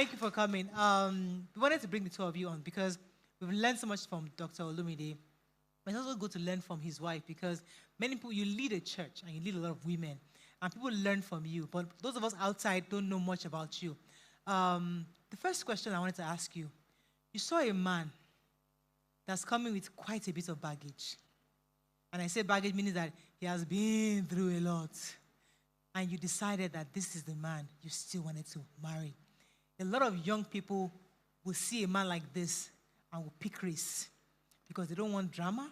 Thank you for coming. We wanted to bring the two of you on because we've learned so much from Dr. Olumide. But it's also good to learn from his wife because many people, you lead a church and you lead a lot of women, and people learn from you. But those of us outside don't know much about you. The first question I wanted to ask you, you saw a man that's coming with quite a bit of baggage. And I say baggage meaning that he has been through a lot. And you decided that this is the man you still wanted to marry. A lot of young people will see a man like this and will pick race because they don't want drama.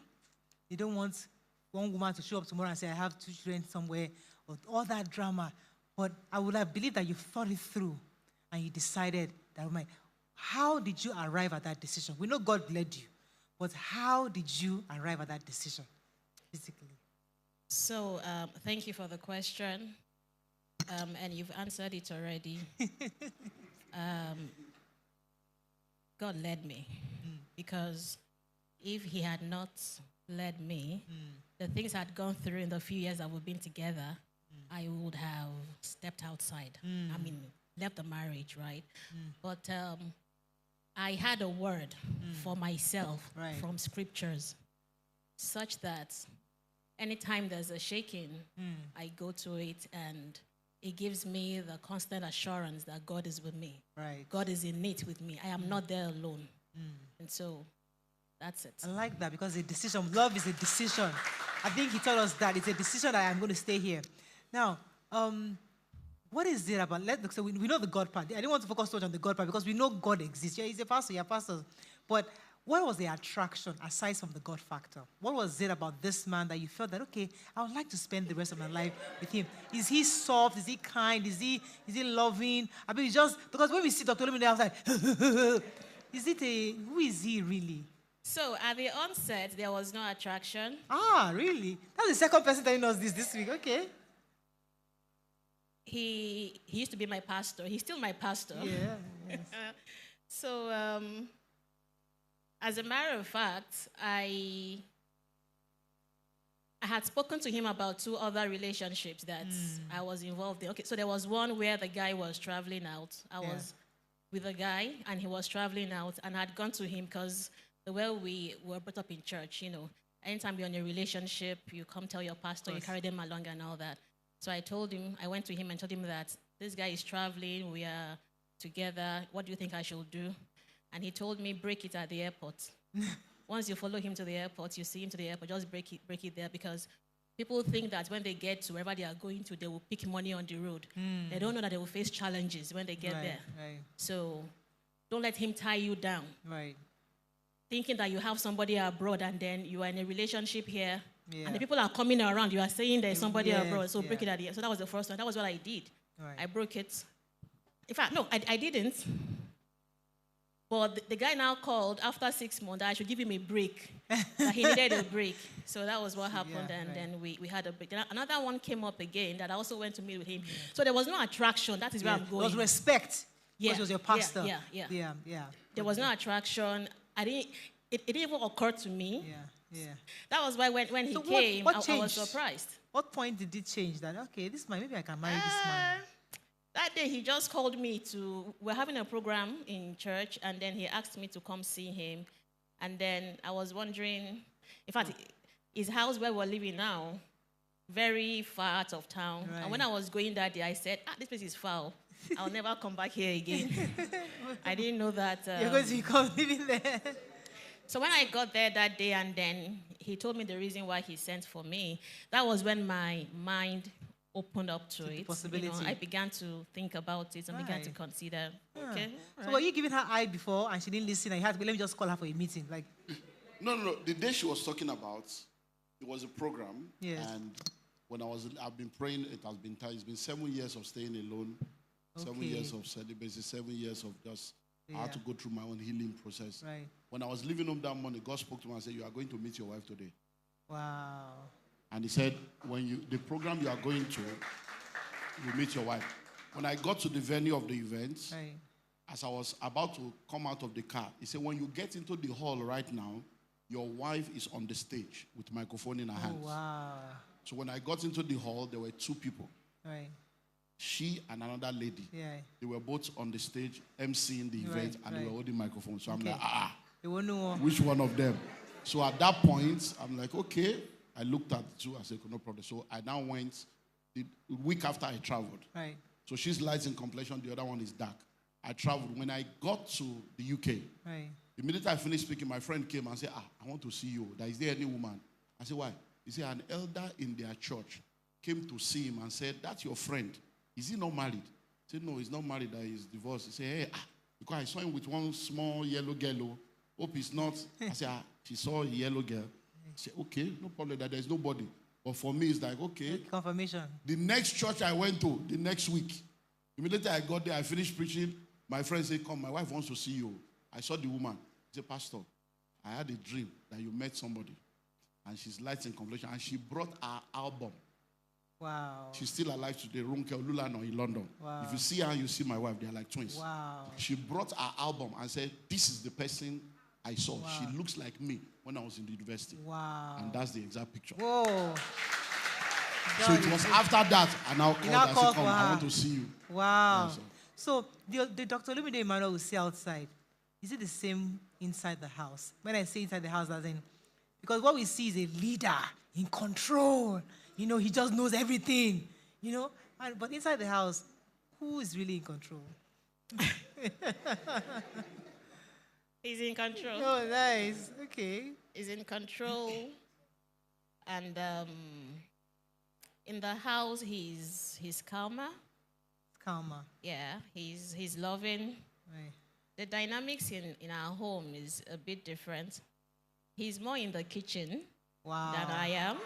They don't want one woman to show up tomorrow and say, I have 2 children somewhere, or all that drama. But I would have believed that you thought it through and you decided that, how did you arrive at that decision? We know God led you, but how did you arrive at that decision physically? So, thank you for the question. And you've answered it already. God led me. Because if he had not led me, the things I'd gone through in the few years that we've been together, I would have stepped outside. I mean, left the marriage, right? But I had a word for myself from scriptures, such that anytime there's a shaking, I go to it and it gives me the constant assurance that God is with me. Right. God is in it with me. I am not there alone. And so that's it. I like that because a decision, love is a decision. I think he told us that it's a decision that I'm going to stay here. Now, what is it about? So we know the God part. I didn't want to focus so much on the God part because we know God exists. Yeah, he's a pastor, you're a pastor. But what was the attraction aside from the God factor? What was it about this man that you felt that, okay, I would like to spend the rest of my life with him? Is he soft? Is he kind? Is he loving? I mean, just because when we see Dr. Olumide outside, who is he really? So at the onset, there was no attraction. Ah, really? That's the second person telling us this week. Okay. He used to be my pastor. He's still my pastor. Yeah. Yes. So, as a matter of fact, I had spoken to him about 2 other relationships that I was involved in. Okay, so there was one where the guy was traveling out. I was with a guy, and he was traveling out, and I'd gone to him because the way we were brought up in church, anytime you're in a relationship, you come tell your pastor, you carry them along and all that. So I went to him and told him that this guy is traveling, we are together, what do you think I should do? And he told me, break it at the airport. Once you follow him to the airport, you see him to the airport, just break it there, because people think that when they get to wherever they are going to, they will pick money on the road. They don't know that they will face challenges when they get there. Right. So don't let him tie you down. Right. Thinking that you have somebody abroad and then you are in a relationship here, and the people are coming around, you are saying there's somebody abroad, so break it at the airport. So that was the first one. That was what I did. Right. I broke it. In fact, no, I didn't. But the guy now called after 6 months that I should give him a break, that he needed a break. So that was what happened, then we had a break. Then another one came up again that I also went to meet with him. So there was no attraction. That is where I'm going. There was respect because he was your pastor. Yeah. There was no attraction. It didn't even occur to me. Yeah. That was why when he came, I was surprised. What point did it change that, okay, this man, maybe I can marry this man? That day, he just called me we're having a program in church, and then he asked me to come see him. And then I was wondering, in fact, his house where we're living now, very far out of town. Right. And when I was going that day, I said, this place is foul. I'll never come back here again. I didn't know that. You're going to come living there. So when I got there that day, and then he told me the reason why he sent for me, that was when my mind opened up to it. Possibility. I began to think about it and began to consider. Okay. So were you giving her eye before and she didn't listen? And you had to let me just call her for a meeting. Like, No. The day she was talking about, it was a program. Yes. And when I've been praying, it's been 7 years of staying alone, 7 years of celibacy, 7 years of just, I had to go through my own healing process. Right. When I was leaving home that morning, God spoke to me and said, you are going to meet your wife today. Wow. And he said, the program you are going to, you meet your wife. When I got to the venue of the event, as I was about to come out of the car, he said, when you get into the hall right now, your wife is on the stage with microphone in her hands. Wow. So when I got into the hall, there were 2 people. Right. she and another lady. Yeah. They were both on the stage, emceeing the event, and they were holding microphones. So I'm like, They won't know. which one of them? So at that point, I'm like, okay. I looked at the two. I said, no problem. So I now went the week after I traveled. Right. So she's light in complexion. The other one is dark. I traveled. When I got to the UK, Right. immediately I finished speaking, my friend came and said, I want to see you. Is there any woman? I said, why? He said, an elder in their church came to see him and said, that's your friend. Is he not married? I said, no, he's not married. He's divorced. He said, hey, because I saw him with one small yellow girl. Hope he's not. I said, she saw a yellow girl. I said, okay, no problem that there's nobody. But for me, it's like, okay. Confirmation. The next church I went to, the next week, immediately I got there, I finished preaching. My friend said, come, my wife wants to see you. I saw the woman. He said, Pastor, I had a dream that you met somebody. And she's light in complexion. And she brought her album. Wow. She's still alive today, Ronke Olulano in London. Wow. If you see her and you see my wife, they're like twins. Wow. She brought her album and said, this is the person I saw. Wow. She looks like me when I was in the university. Wow. And that's the exact picture. Whoa. So it was after that, I now called now and called said, come, for I her. want to see you. Wow. Yeah, So the Dr. Olumide Emmanuel we see outside, is it the same inside the house? When I say inside the house, as in, because what we see is a leader in control. You know, he just knows everything. You know, but inside the house, who is really in control? He's in control. Oh, nice. Okay. Is in control. And in the house, he's calmer. Calmer. Yeah, he's loving. Right. The dynamics in our home is a bit different. He's more in the kitchen Wow. than I am.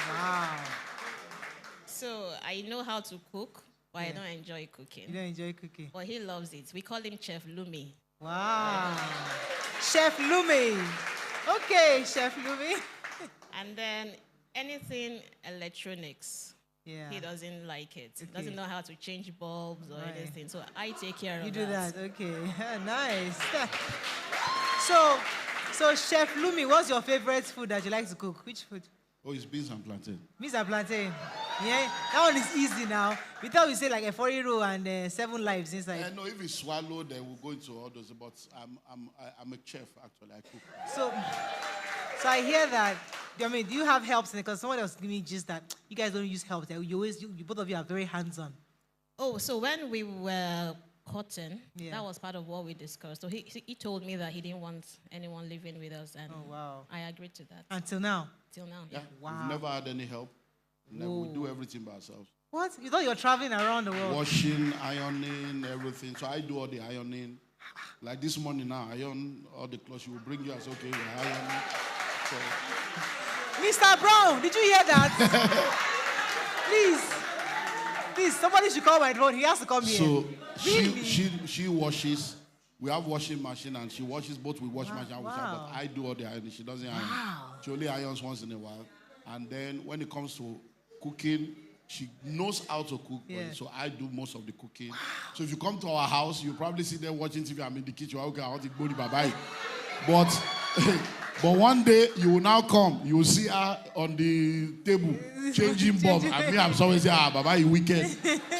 Wow. So I know how to cook, but I Yeah. don't enjoy You cooking. don't enjoy cooking. But he loves it. We call him Chef Lumi. Wow. Chef Lumi. Okay, Chef Lumi. And then anything electronics, Yeah. he doesn't like it. He Okay. doesn't know how to change bulbs or Right. anything. So I take care You of do that. that, okay. Nice. So Chef Lumi, what's your favorite food that you like to cook? Which food? Oh, it's beans and plantain. Beans and plantain. Yeah, that one is easy now. We thought we say like a 40 row and 7 lives inside. No, if it's swallowed, then we'll go into all those. But I'm a chef, actually. I cook. So I hear that. I mean, do you have helps? Because someone else gave me just that you guys don't use helps. You both of you are very hands-on. Oh, so when we were cutting, Yeah. that was part of what we discussed. So he told me that he didn't want anyone living with us, and Oh, wow. I agreed to that. Until now. Till now. Yeah. Wow. We've never had any help. We do everything by ourselves. What? You thought you were traveling around the world? Washing, ironing, everything. So I do all the ironing. Like this morning now, I iron all the clothes. She will bring you and say, okay, you're ironing. So, Mr. Brown, did you hear that? Please, somebody should call my phone. He has to come here. so Really? she washes. We have washing machine and she washes both with washing machine and with hand, Wow. but I do all the ironing. She doesn't iron. Wow. She only irons once in a while. And then when it comes to cooking, she knows how to cook. Yeah. So I do most of the cooking. So if you come to our house, you probably see them watching TV. I'm in the kitchen. Okay, I want to go to bye-bye. But but one day you will now come. You will see her on the table changing bulb. And me, I'm always saying, bye-bye, you wicked.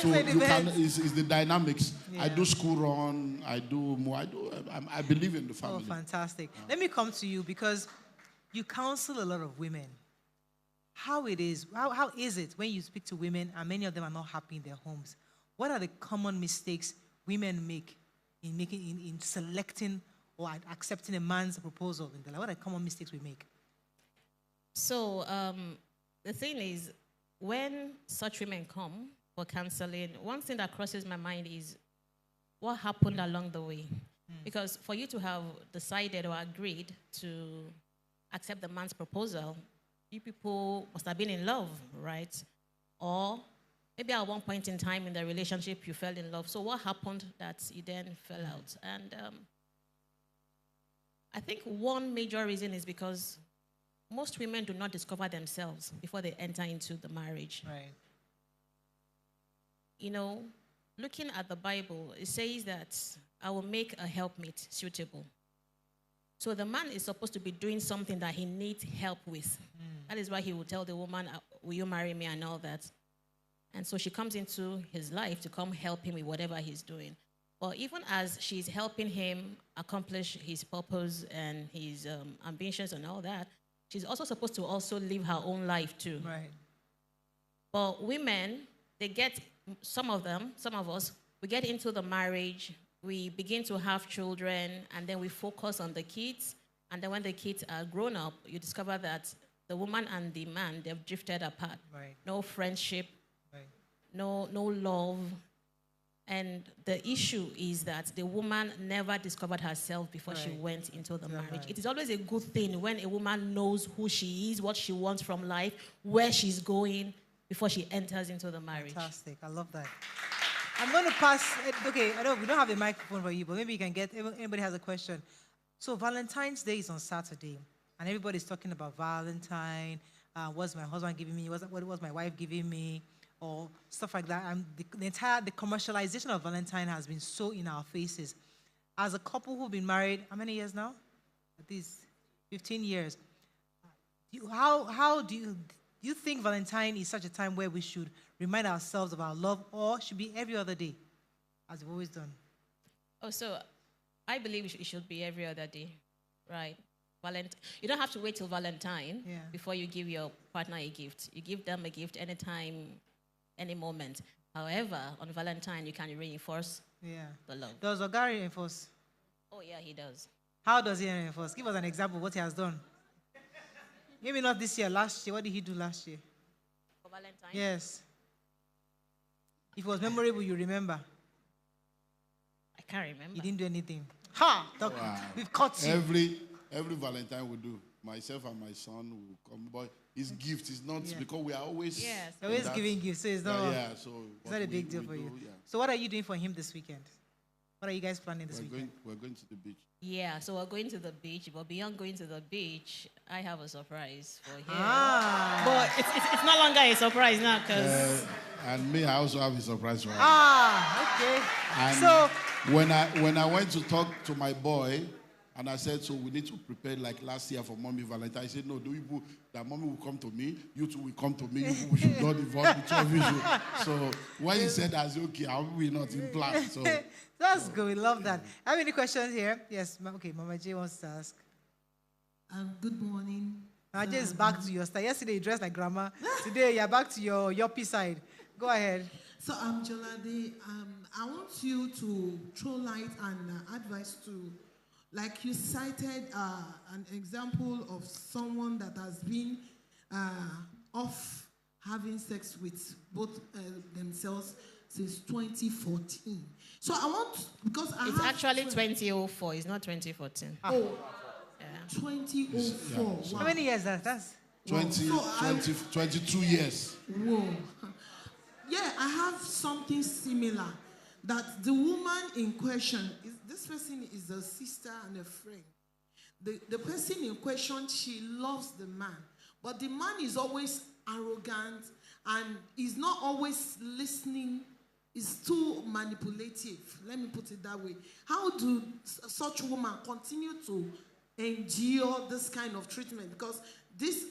So you can. It's the dynamics. Yeah. I do school run. I believe in the Oh, family. fantastic. Let me come to you because you counsel a lot of women. How is it when you speak to women and many of them are not happy in their homes? What are the common mistakes women make in selecting or accepting a man's proposal? What are the common mistakes we make? So the thing is, when such women come for counseling, one thing that crosses my mind is what happened along the way. Because for you to have decided or agreed to accept the man's proposal, you people must have been in love, right? Or maybe at one point in time in the relationship you fell in love. So what happened that you then fell out? And I think one major reason is because most women do not discover themselves before they enter into the marriage. Right. You know, looking at the Bible, it says that I will make a helpmate suitable. So the man is supposed to be doing something that he needs help with. That is why he will tell the woman, will you marry me and all that. And so she comes into his life to come help him with whatever he's doing. But even as she's helping him accomplish his purpose and his ambitions and all that, she's also supposed to also live her own life too. Right. But women, they get, some of us, we get into the marriage, we begin to have children, and then we focus on the kids. And then when the kids are grown up, you discover that the woman and the man, they've drifted apart. Right. No friendship, right. no love. And the issue is that the woman never discovered herself before she went into the marriage. Right. It is always a good thing when a woman knows who she is, what she wants from life, where she's going before she enters into the marriage. Fantastic. I love that. I'm going to pass. Okay, I know we don't have a microphone for you, but maybe you can get, anybody has a question. So Valentine's Day is on Saturday, and everybody's talking about Valentine. What's my husband giving me? What was my wife giving me? Or stuff like that. And the commercialization of Valentine has been so in our faces. As a couple who've been married, how many years now? At least 15 years. How do you think Valentine is such a time where we should remind ourselves of our love, or should be every other day, as we've always done? Oh, so I believe it should be every other day, right? You don't have to wait till Valentine before you give your partner a gift. You give them a gift anytime, any moment. However, on Valentine, you can reinforce the love. Does Ogari reinforce? Oh, yeah, he does. How does he reinforce? Give us an example of what he has done. Maybe not this year, last year. What did he do last year? For Valentine? Yes. If it was memorable, you remember. I can't remember. He didn't do anything. Ha! Wow. We've caught you. Every Valentine we do. Myself and my son will come. But his gift is not because we are always... Yes. Always giving gifts, so it's not... so it's not a big deal for you. Yeah. So what are you doing for him this weekend? What are you guys planning this weekend? We're going to the beach. Yeah, so we're going to the beach. But beyond going to the beach, I have a surprise for him. But it's no longer a surprise now because... and me, I also have a surprise for him. Okay. And so when I went to talk to my boy, and I said, so we need to prepare like last year for Mommy Valentine. I said, no, that Mommy will come to me, you two will come to me, we should not involve the two of you. So when he said that, I said, okay, we're not in plan. So that's good. We love that. Have any questions here? Yes. Okay, Mama J wants to ask. Good morning. Mama J is back to your style. Yesterday you dressed like grandma. Today you're back to your yuppie side. Go ahead. So Jolade, I want you to throw light and advice to, like you cited an example of someone that has been off having sex with both themselves since 2014. So I want, because it's actually 2004, it's not 2014. Oh, yeah. 2004. Wow. How many years that's 22 years. Whoa. Yeah, I have something similar. That the woman in question, this person is a sister and a friend. The person in question, she loves the man. But the man is always arrogant and is not always listening, is too manipulative. Let me put it that way. How do such women continue to endure this kind of treatment? Because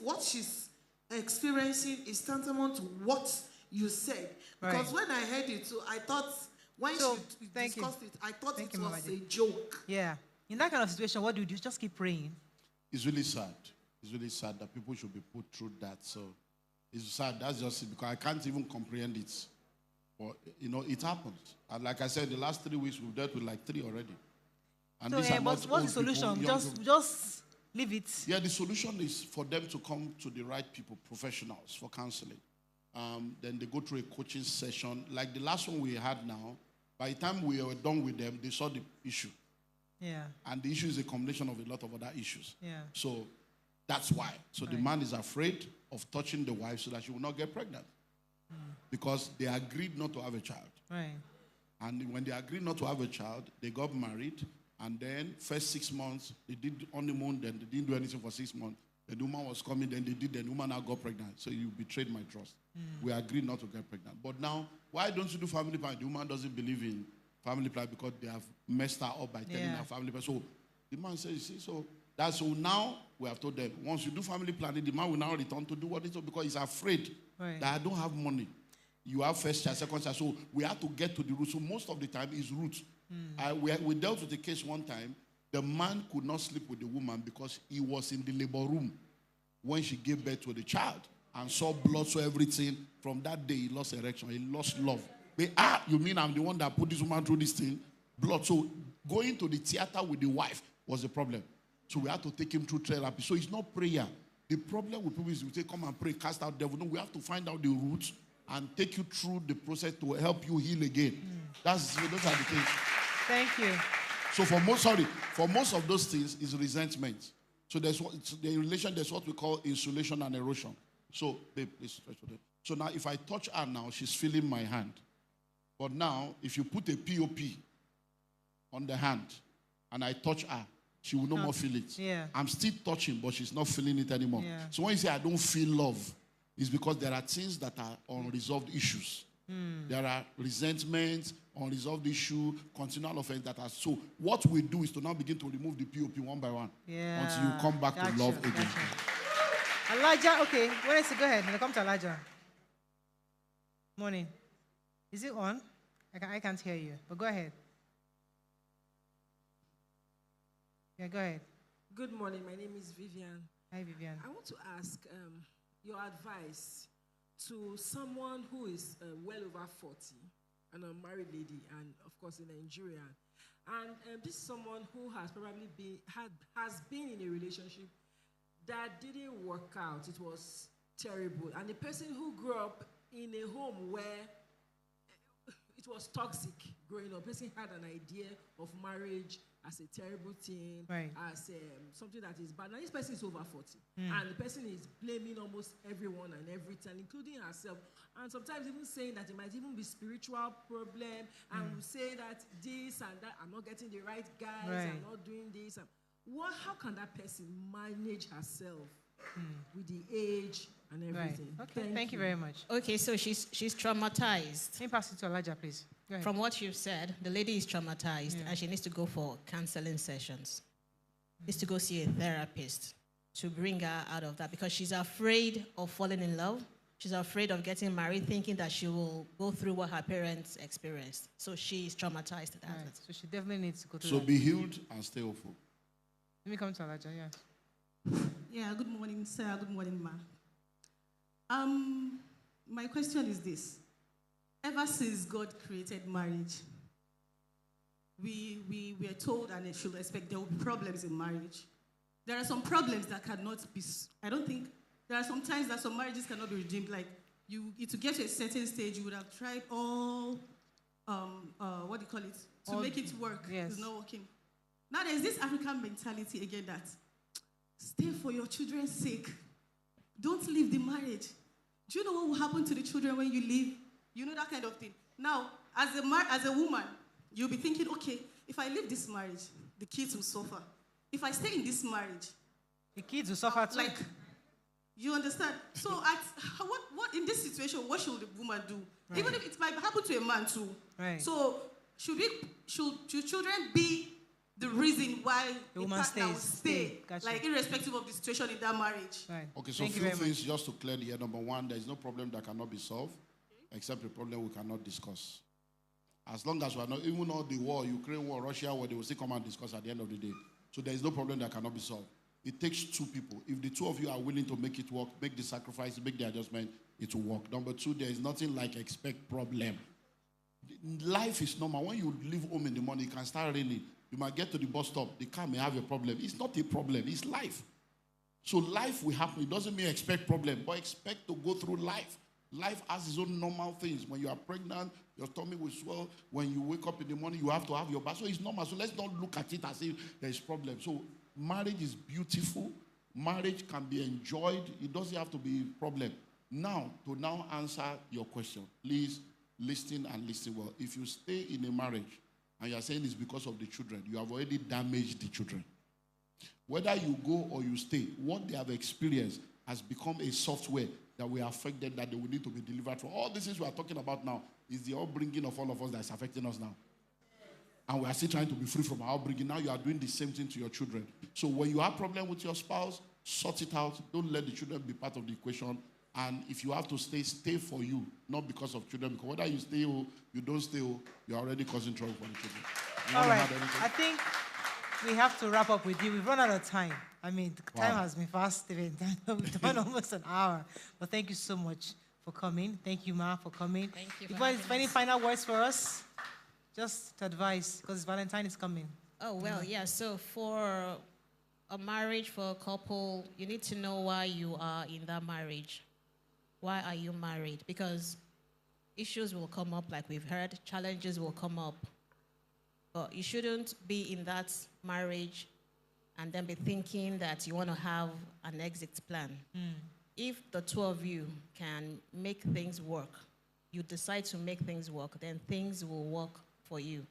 what she's experiencing is tantamount to what you said. Because when I heard it, I thought... When she discussed it, I thought it was a joke. Yeah. In that kind of situation, what do you do? Just keep praying. It's really sad. It's really sad that people should be put through that. So it's sad. That's just it, because I can't even comprehend it. But, it happens. And like I said, the last 3 weeks, we've dealt with like 3 already. And so, what's the solution? People, just leave it. Yeah, the solution is for them to come to the right people, professionals, for counseling. Then they go through a coaching session. Like the last one we had now, by the time we were done with them, they saw the issue. Yeah. And the issue is a combination of a lot of other issues. Yeah. So that's why. So the man is afraid of touching the wife so that she will not get pregnant. Because they agreed not to have a child. Right. And when they agreed not to have a child, they got married. And then first 6 months, they did honeymoon, then they didn't do anything for 6 months. The woman was coming, then they did, then the woman now got pregnant. So you betrayed my trust. We agreed not to get pregnant. But now, why don't you do family planning? The woman doesn't believe in family planning because they have messed her up by telling her family planning. So the man says, you see, so now we have told them, once you do family planning, the man will now return to do what he does because he's afraid that I don't have money. you have first child, second child. So we have to get to the root. So most of the time is root. We dealt with a case one time. The man could not sleep with the woman because he was in the labor room when she gave birth to the child and saw blood, saw everything. From that day, he lost erection. He lost love. But, you mean I'm the one that put this woman through this thing? Blood. So going to the theater with the wife was the problem. So we had to take him through therapy. So it's not prayer. The problem with people is we say, come and pray, cast out devil. No, we have to find out the roots and take you through the process to help you heal again. Those are the things. Thank you. So for most of those things is resentment. So there's what we call insulation and erosion. So, babe, please stretch for them. So now if I touch her now, she's feeling my hand. But now, if you put a POP on the hand and I touch her, she will no more feel it. Yeah. I'm still touching, but she's not feeling it anymore. Yeah. So when you say I don't feel love, it's because there are things that are unresolved issues. There are resentments, unresolved issue, continual offense that are. So what we do is to now begin to remove the POP one by one until you come back to love again. Elijah, okay, go ahead. When I come to Elijah. Morning. Is it on? I can't hear you, but go ahead. Yeah, go ahead. Good morning. My name is Vivian. Hi, Vivian. I want to ask your advice to someone who is well over 40, and a married lady, and of course a Nigerian. And this is someone who has probably has been in a relationship that didn't work out. It was terrible. And the person who grew up in a home where it was toxic growing up. Person had an idea of marriage as a terrible thing, right, as something that is bad. Now this person is over 40, and the person is blaming almost everyone and everything, including herself, and sometimes even saying that it might even be spiritual problem, and will say that this and that, I'm not getting the right guys, I'm not doing this. How can that person manage herself with the age and everything? Right. Okay, thank you very much. Okay, so she's traumatized. Can you pass it to Elijah, please? From what you've said, the lady is traumatized and she needs to go for counseling sessions. Needs to go see a therapist to bring her out of that because she's afraid of falling in love. She's afraid of getting married, thinking that she will go through what her parents experienced. So she's traumatized. Right. So she definitely needs to go through that. So be healed and stay hopeful. Let me come to Elijah, yes. Yeah, good morning, sir. Good morning, ma. My question is this. Ever since God created marriage, we were told and should expect there will be problems in marriage. There are some problems that cannot be, I don't think, there are some times that some marriages cannot be redeemed. Like, to get to a certain stage, you would have tried all, what do you call it, to make it work. Yes. It's not working. Now there's this African mentality again that stay for your children's sake. Don't leave the marriage. Do you know what will happen to the children when you leave? You know that kind of thing. Now, as a woman, you'll be thinking, okay, if I leave this marriage, the kids will suffer. If I stay in this marriage, the kids will suffer too. Like, you understand? So, what in this situation, what should the woman do? Right. Even if it might happen to a man too. Right. So, should children be the reason why the woman partner will stay, gotcha, like irrespective of the situation in that marriage? Right. Okay, so a few things just to clear the air. Number one, there is no problem that cannot be solved, except a problem we cannot discuss. As long as we are not, even all the war, Ukraine war, Russia war, they will still come and discuss at the end of the day. So there is no problem that cannot be solved. It takes two people. If the two of you are willing to make it work, make the sacrifice, make the adjustment, it will work. Number two, there is nothing like expect problem. Life is normal. When you leave home in the morning, it can start raining. You might get to the bus stop. The car may have a problem. It's not a problem. It's life. So life will happen. It doesn't mean expect problem, but expect to go through life. Life has its own normal things. When you are pregnant, your stomach will swell. When you wake up in the morning, you have to have your bath. So it's normal. So let's not look at it as if there is problem. So marriage is beautiful. Marriage can be enjoyed. It doesn't have to be a problem. Now, to now answer your question, please listen and listen well. If you stay in a marriage and you are saying it's because of the children, you have already damaged the children. Whether you go or you stay, what they have experienced has become a software that will affect them, that they will need to be delivered from. All these things we are talking about now is the upbringing of all of us that is affecting us now. And we are still trying to be free from our upbringing. Now you are doing the same thing to your children. So when you have a problem with your spouse, sort it out. Don't let the children be part of the equation. And if you have to stay, stay for you, not because of children. Because whether you stay or you don't stay, you're already causing trouble for the children. All right. I think we have to wrap up with you. We've run out of time. I mean, the time has been fast. We've done almost an hour. But thank you so much for coming. Thank you, Ma, for coming. Thank you. Any final words for us? Just to advise, because Valentine is coming. Oh, well, yeah. So for a marriage, for a couple, you need to know why you are in that marriage. Why are you married? Because issues will come up, like we've heard. Challenges will come up. But you shouldn't be in that marriage and then be thinking that you want to have an exit plan. If the two of you can make things work, you decide to make things work, then things will work for you.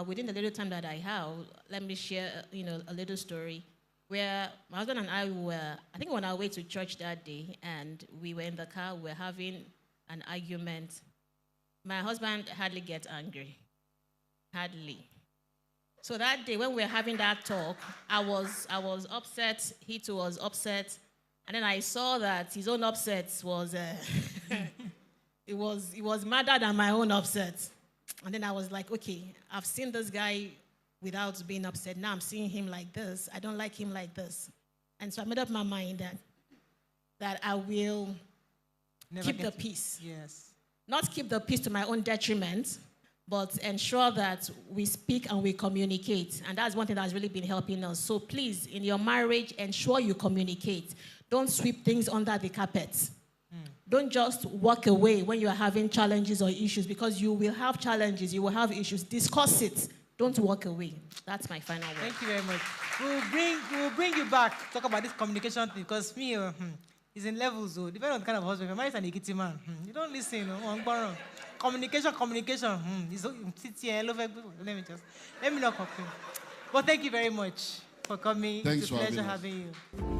Within the little time that I have, let me share, a little story where my husband and I were, I think, on our way to church that day, and we were in the car, we were having an argument. My husband hardly gets angry. Hardly. So that day, when we were having that talk, I was upset, he too was upset, and then I saw that his own upset was, it was madder than my own upset. And then I was like, okay, I've seen this guy without being upset. Now I'm seeing him like this. I don't like him like this. And so I made up my mind that I will keep the peace. Yes. Not keep the peace to my own detriment, but ensure that we speak and we communicate. And that's one thing that's really been helping us. So please, in your marriage, ensure you communicate. Don't sweep things under the carpet. Don't just walk away when you are having challenges or issues, because you will have challenges, you will have issues. Discuss it. Don't walk away. That's my final word. Thank you very much. We'll bring you back, talk about this communication thing, because me, it's in levels. Depending on the kind of husband. If you're married an Ikiti man, you don't listen. Communication. Let me not complain. But thank you very much for coming. Thanks it's a pleasure having you.